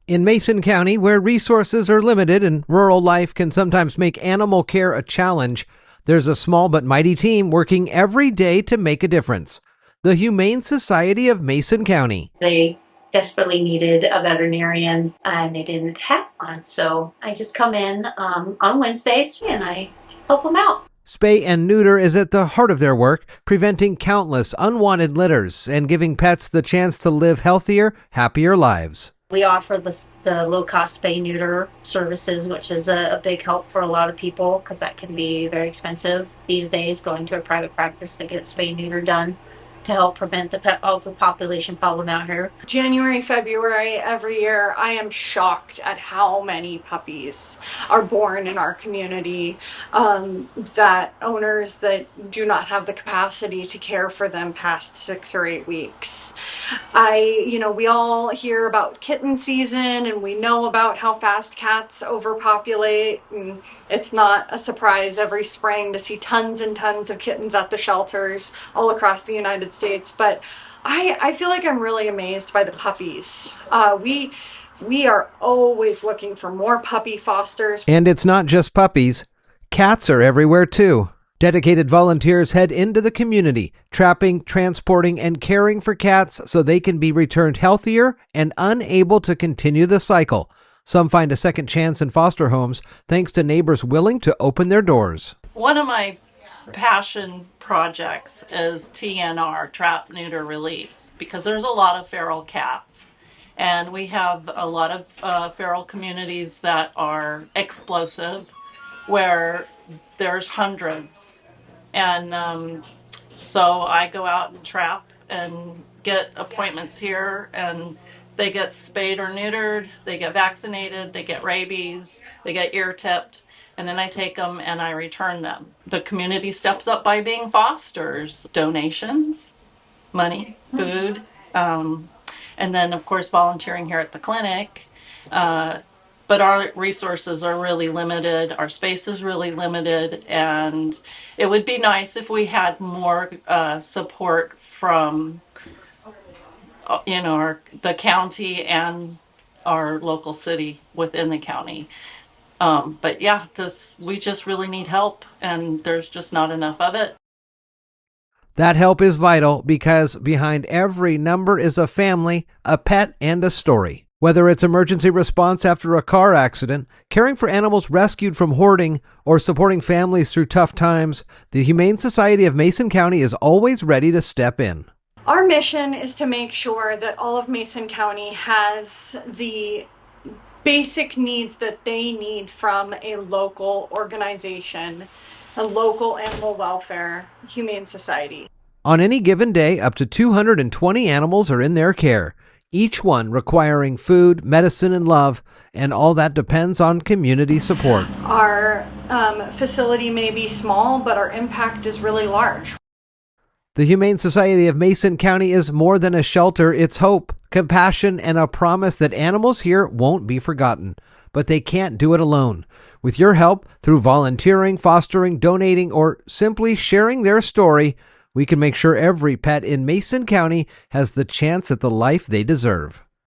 In Mason County, where resources are limited and rural life can sometimes make animal care a challenge, there's a small but mighty team working every day to make a difference. The Humane Society of Mason County. They desperately needed a veterinarian and they didn't have one. So I just come in on Wednesdays and I help them out. Spay and Neuter is at the heart of their work, preventing countless unwanted litters and giving pets the chance to live healthier, happier lives. We offer the low-cost spay neuter services, which is a big help for a lot of people because that can be very expensive these days, going to a private practice to get spay neuter done to help prevent the pet overpopulation problem out here. January, February, every year, I am shocked at how many puppies are born in our community, that owners that do not have the capacity to care for them past 6 or 8 weeks. We all hear about kitten season and we know about how fast cats overpopulate, and it's not a surprise every spring to see tons and tons of kittens at the shelters all across the United States. But I feel like I'm really amazed by the puppies. We are always looking for more puppy fosters. And it's not just puppies. Cats are everywhere too. Dedicated volunteers head into the community, trapping, transporting, and caring for cats so they can be returned healthier and unable to continue the cycle. Some find a second chance in foster homes thanks to neighbors willing to open their doors. One of my passion projects is TNR, Trap, Neuter, Release, because there's a lot of feral cats. And we have a lot of feral communities that are explosive, where there's hundreds. And so I go out and trap and get appointments here, and they get spayed or neutered, they get vaccinated, they get rabies, they get ear tipped, and then I take them and I return them. The community steps up by being fosters, donations, money, food, and then of course volunteering here at the clinic. But our resources are really limited, our space is really limited, and it would be nice if we had more support from the county and our local city within the county. But yeah, we just really need help, and there's just not enough of it. That help is vital because behind every number is a family, a pet, and a story. Whether it's emergency response after a car accident, caring for animals rescued from hoarding, or supporting families through tough times, the Humane Society of Mason County is always ready to step in. Our mission is to make sure that all of Mason County has the basic needs that they need from a local organization, a local animal welfare humane society. On any given day, up to 220 animals are in their care, each one requiring food, medicine, and love, and all that depends on community support. Our facility may be small, but our impact is really large. The Humane Society of Mason County is more than a shelter. It's hope, compassion, and a promise that animals here won't be forgotten. But they can't do it alone. With your help, through volunteering, fostering, donating, or simply sharing their story, we can make sure every pet in Mason County has the chance at the life they deserve.